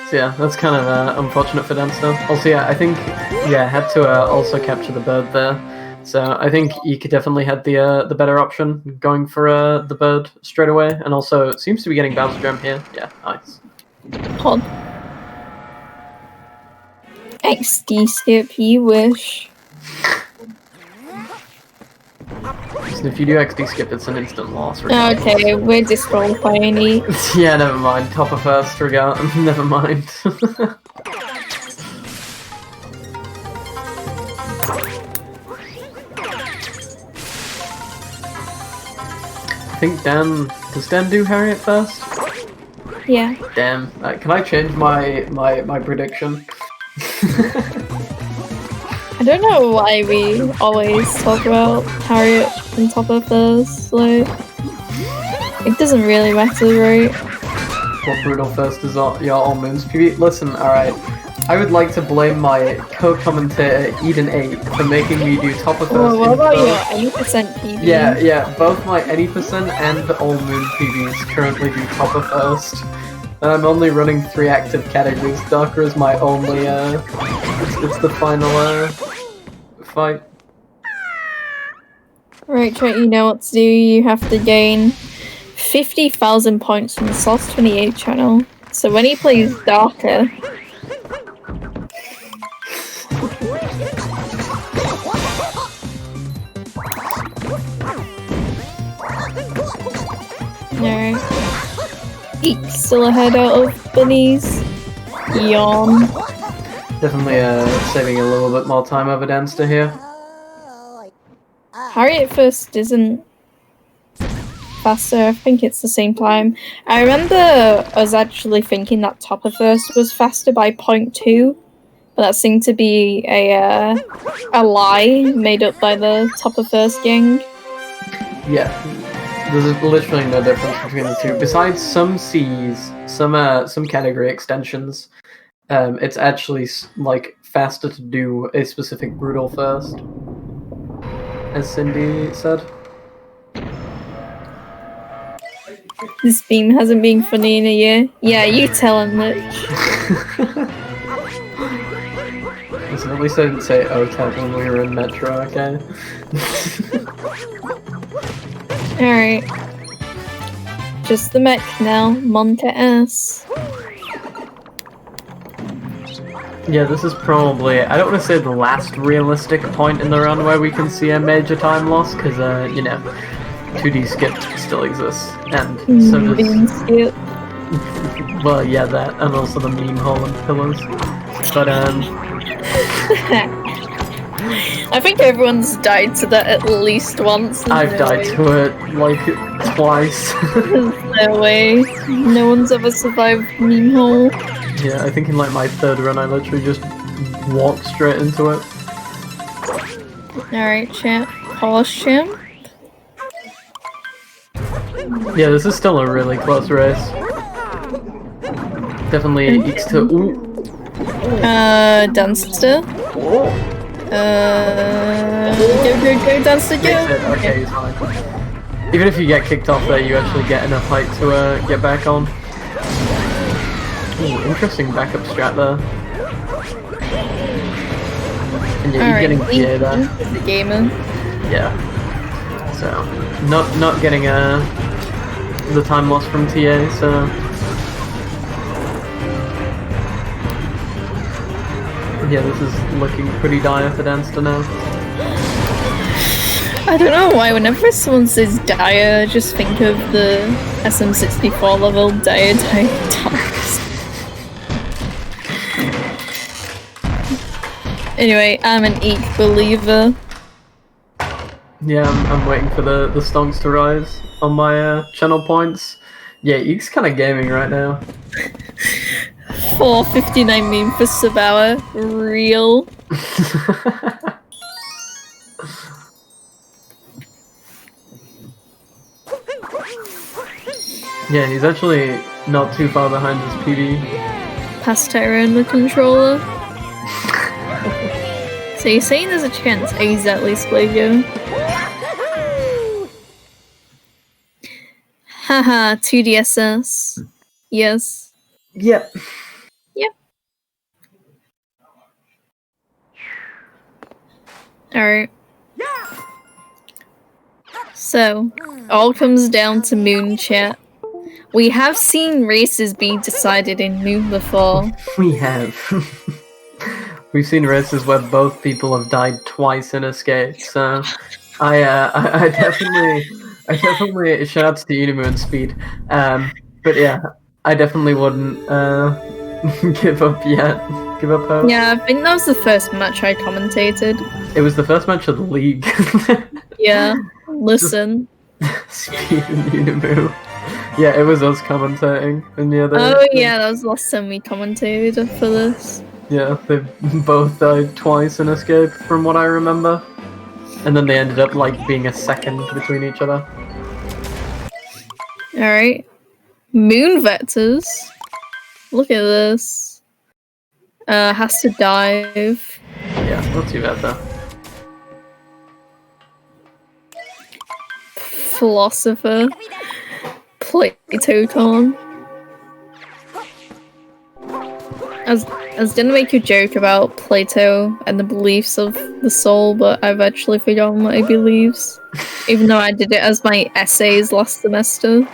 So yeah, that's kind of unfortunate for Dansta. Also, yeah, I think had to also capture the bird there. So I think EEEK definitely had the better option, going for the bird straight away, and also it seems to be getting bounce jump here. Yeah, nice. Hold. XD skip, you wish. So if you do XD skip, it's an instant loss. Okay, we're disqualifying it. Yeah, never mind. Top of first, never mind. I think does Dan do Harriet first? Yeah. Damn. Can I change my prediction? I don't know why we always talk about Harriet on top of those, like, it doesn't really matter, right? What brutal first is your all moons PB? Listen, alright. I would like to blame my co-commentator Eden8 for making me do top of first. Oh, what about your any percent PB? Yeah, both my any percent and the all moon PBs currently do top of first. And I'm only running 3 active categories. Darker is my only it's the final fight. Right, Trent, you know what to do. You have to gain 50,000 points from the Sauce 28 channel. So when he plays Darker, alright. EEEK still ahead out of bunnies. Yawn. Definitely saving a little bit more time over Dansta here. Harriet first isn't faster. I think it's the same time. I remember us actually thinking that Topper first was faster by 0.2, but that seemed to be a lie made up by the Topper first gang. Yeah, there's literally no difference between the two. Besides some Cs, some category extensions, it's actually like faster to do a specific brutal first, as Cindy said. This beam hasn't been funny in a year. Yeah, you tell him, Mitch. Listen, at least I didn't say OTEP when we were in Metro, okay? Alright. Just the mech now. Monte S. Yeah, this is probably, I don't want to say the last realistic point in the run where we can see a major time loss, because, you know, 2D skip still exists, and so does... skip. Well, yeah, that, and also the meme hole and pillars. But, I think everyone's died to that at least once. I've died to it, like, twice. There's no way. No one's ever survived meme hole. Yeah, I think in, like, my third run I literally just walked straight into it. Alright, champ. Polish champ. Yeah, this is still a really close race. Definitely EEEK's to... Ooh. Dansta. Oh. Go, Dansta, go! Okay, he's fine. Even if you get kicked off there, you actually get enough height to get back on. Ooh, interesting backup strat there. And yeah, you're getting PA there. The gamer. Yeah. So, not getting the time loss from TA, so... Yeah, this is looking pretty dire for Dansta now. I don't know why whenever someone says dire, I just think of the SM64 level dire dies. Anyway, I'm an EEEK believer. Yeah, I'm waiting for the stonks to rise on my channel points. Yeah, EEK's kind of gaming right now. 459 meme for Sabauer. Real. Yeah, he's actually not too far behind his PB. Pass Terra in the controller. So you're saying there's a chance A's at least Splago? Haha, 2DSS. Yes. Yep. Yep. Alright. So, all comes down to Moon chat. We have seen races being decided in Moon before. We have. We've seen races where both people have died twice in escape, so I definitely shout outs to Unimu and Speed. But yeah, I definitely wouldn't give up yet. Give up hope. Yeah, I think that was the first match I commentated. It was the first match of the league. Yeah, listen. Speed and Unimu. Yeah, it was us commentating in the other. Oh yeah, that was the last time we commentated for this. Yeah, they both died twice in escape, from what I remember. And then they ended up, like, being a second between each other. Alright. Moon Vectors. Look at this. Has to dive. Yeah, not too bad, though. Philosopher. Platoton. I was gonna make a joke about Plato and the beliefs of the soul, but I've actually forgotten what he believes. Even though I did it as my essays last semester.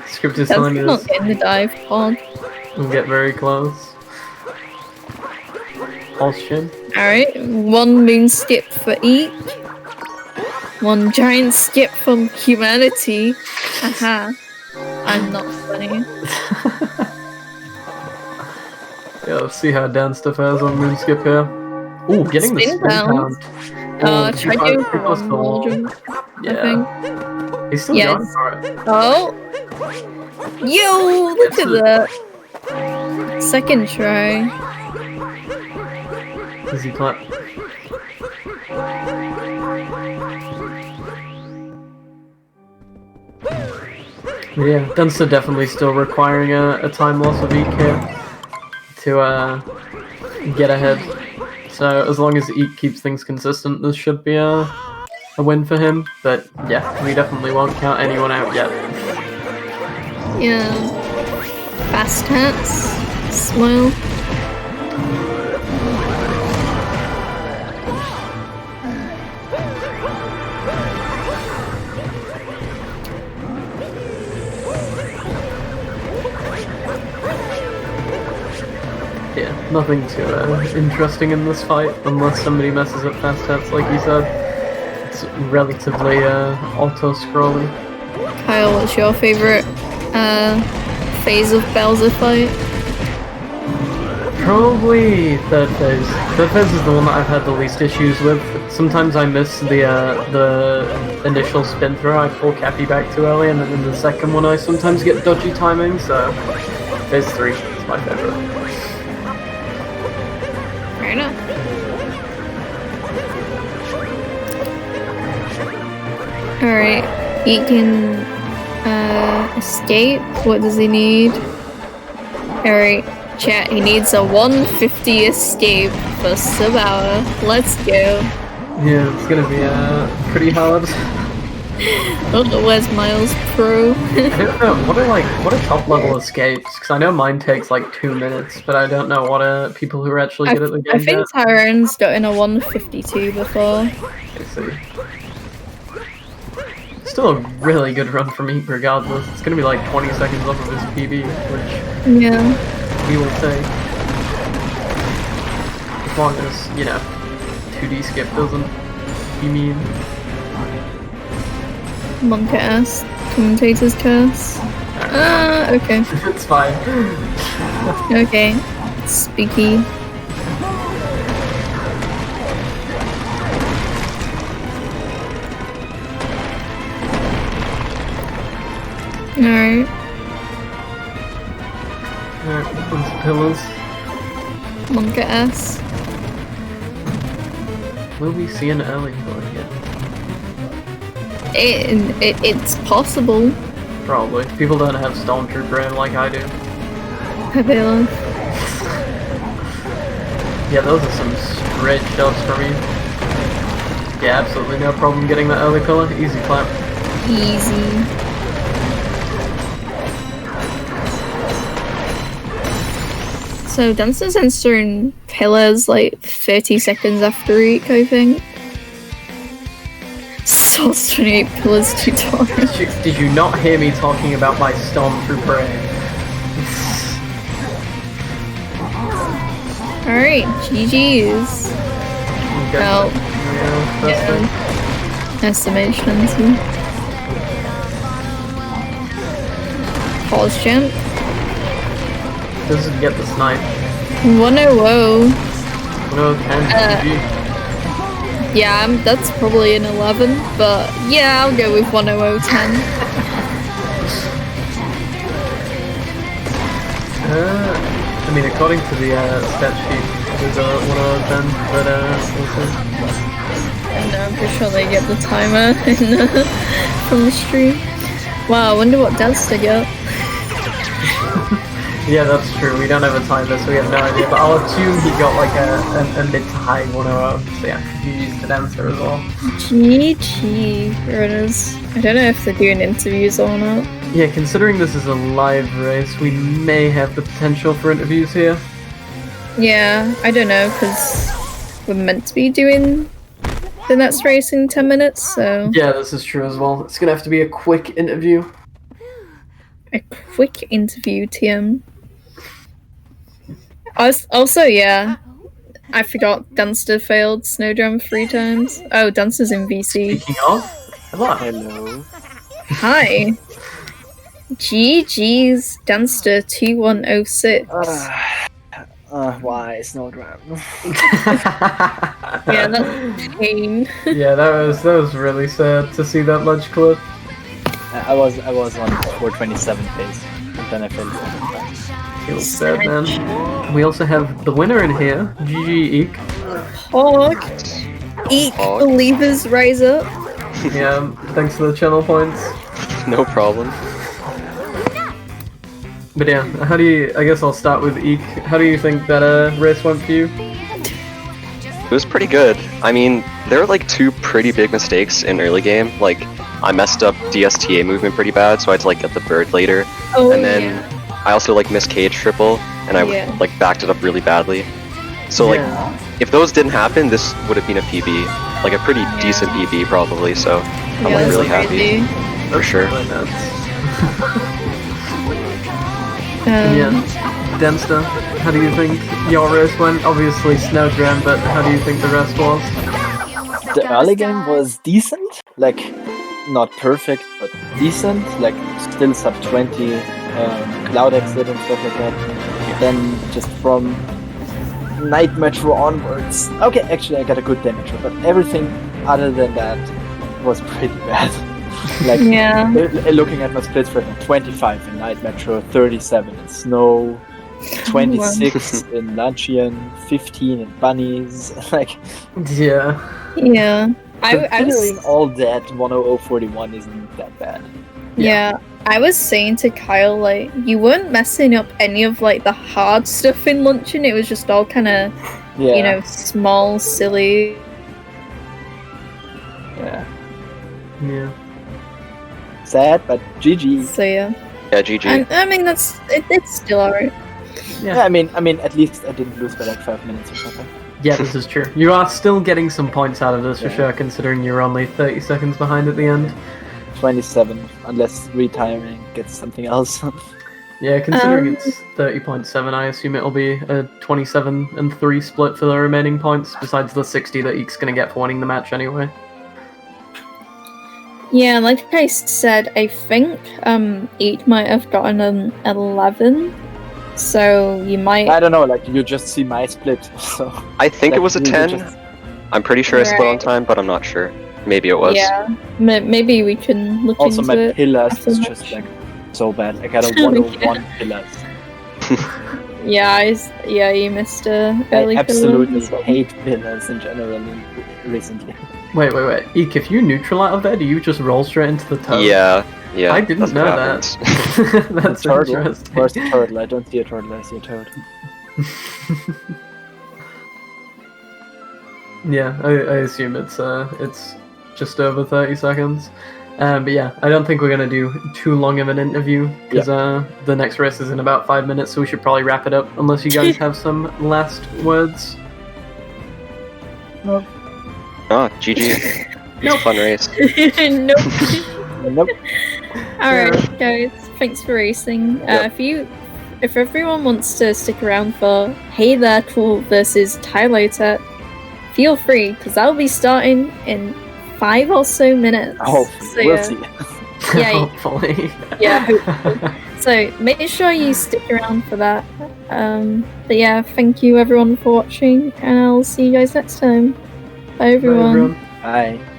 Script is That's telling me not this. getting the dive pod. We'll get very close. Pulse shin. Alright, one moon skip for EEEK. One giant skip from humanity. Haha. I'm not funny. Yeah, let's see how Dansta fares on Moonskip here. Ooh, getting the spin pound. Try to do one more jump, I think. He's still going for it. Oh! Yo, look at that! Second try. Does he clap? Yeah, Dansta definitely still requiring a time loss of EEEK here to get ahead. So as long as EEEK keeps things consistent, this should be a win for him. But yeah, we definitely won't count anyone out yet. Yeah. Fast hats. Smile. Yeah, nothing too interesting in this fight, unless somebody messes up fast hats, like you said. It's relatively auto-scrolling. Kyle, what's your favorite phase of Bowser fight? Probably third phase. Third phase is the one that I've had the least issues with. Sometimes I miss the initial spin throw. I pull Cappy back too early, and then in the second one I sometimes get dodgy timing, so phase 3 is my favorite. Fair enough. Alright, he can escape. What does he need? Alright, chat, he needs a 150 escape for Sabauer. Let's go. Yeah, it's gonna be pretty hard. Oh, where's Miles Pro? I don't know, what are top level escapes? Because I know mine takes like 2 minutes, but I don't know what are people who are actually good at the game. I think Tyrone's gotten a 152 before. I see. Still a really good run from EEEK regardless. It's gonna be like 20 seconds off of his PB, which yeah, we will take. As long as, 2D skip doesn't be mean. Monka ass. Commentators curse. Okay. It's fine. Okay. Spooky. Alright. Alright, those pillars. Monka ass. Will we see an early pillar yet? It's possible. Probably. People don't have Stormtrooper aim like I do. I feel. Yeah, those are some great shots for me. Yeah, absolutely no problem getting that early pillar. Easy clap. Easy. So Dansta's answering pillars like 30 seconds after EEK, I think. Source 28 pillars 2 times. Did you not hear me talking about my Stormtrooper aim? Alright, GG's. Oh. Yeah. Estimations. Pause champ. Doesn't get the snipe. 1-0. 1-0-10, GG. Yeah, that's probably an 11, but yeah, I'll go with 1-0-10. I mean, according to the stat sheet, there's a 1-0-10, but we'll see. And I'm pretty sure they get the timer from the stream. Wow, I wonder what Dansta got. Yeah, that's true. We don't have a timer, so we have no idea. But I'll assume he got like a mid to high 1-0. So yeah, GG's to Dansta as well. GG, runners. I don't know if they're doing interviews or not. Yeah, considering this is a live race, we may have the potential for interviews here. Yeah, I don't know, because we're meant to be doing the next race in 10 minutes, so... Yeah, this is true as well. It's gonna have to be a quick interview. A quick interview, TM. Also, yeah, I forgot Dansta failed Snowdrum 3 times. Oh, Dansta's in VC. Speaking of, hello. Hello. Hi. GG's Dansta2106. Why Snowdrum? Yeah, that's pain. Yeah, that was really sad to see that ledge clip. I was on 427 pace, and then I failed. Feels sad, man. We also have the winner in here, GG EEK. Hog. EEK, believers rise up. Yeah, thanks for the channel points. No problem. But yeah, I guess I'll start with EEK. How do you think that race went for you? It was pretty good. I mean, there were like 2 pretty big mistakes in early game. Like, I messed up DSTA movement pretty bad, so I had to like get the bird later. Oh, and then I also like missed cage triple, and I like backed it up really badly. So like, if those didn't happen, this would have been a PB, like a pretty decent PB probably. So I'm like really happy for sure. Yeah, Dansta, how do you think your race went? Obviously Snowdrum, but how do you think the rest was? The early game was decent, like not perfect, but decent, like still sub 20, cloud exit and stuff like that. Then just from Night Metro onwards, okay, actually I got a good day Metro, but everything other than that was pretty bad. Like, looking at my splits for 25 in Night Metro, 37 in Snow, 26 in Luncheon, 15 in Bunnies, like... Yeah. Yeah. I was... all that, 10041 isn't that bad. Yeah. I was saying to Kyle, like, you weren't messing up any of, like, the hard stuff in Luncheon, it was just all kind of, you know, small, silly... Yeah. Sad, but GG. So yeah. Yeah, GG. And, I mean, it's still alright. Yeah, I mean, at least I didn't lose by like 5 minutes or something. Yeah, this is true. You are still getting some points out of this for sure, considering you're only 30 seconds behind at the end. 27, unless retiring gets something else. Yeah, considering it's 30.7, I assume it'll be a 27-3 split for the remaining points, besides the 60 that Eek's gonna get for winning the match anyway. Yeah, like I said, I think Eek might have gotten an 11, so you might... I don't know, like, you just see my split, so... I think like, it was a 10. I'm pretty sure I split on time, but I'm not sure. Maybe it was. Yeah, maybe we can look also, into my it. pillars is just, like, so bad. I got a 101 pillars. Yeah, you missed a early I absolutely pillar. hate pillars in general recently. Wait. Eek, if you neutral out of there, do you just roll straight into the turtle? Yeah. I didn't that's know what that. happens. That's Turtle? interesting. Where's the turtle? I don't see a turtle, I see a toad. Yeah, I assume it's just over 30 seconds. But yeah, I don't think we're gonna do too long of an interview because the next race is in about 5 minutes, so we should probably wrap it up unless you guys have some last words. No. Oh, GG. Nope. Fun race. Nope. Nope. Alright, guys, thanks for racing. If everyone wants to stick around for Hey There Tool versus Tylo Tech, feel free, because I'll be starting in 5 or so minutes. Oh, so, we'll see. Yeah, hopefully. Yeah, hopefully. So make sure you stick around for that. But yeah, thank you everyone for watching, and I'll see you guys next time. Bye everyone. Bye, everyone. Bye.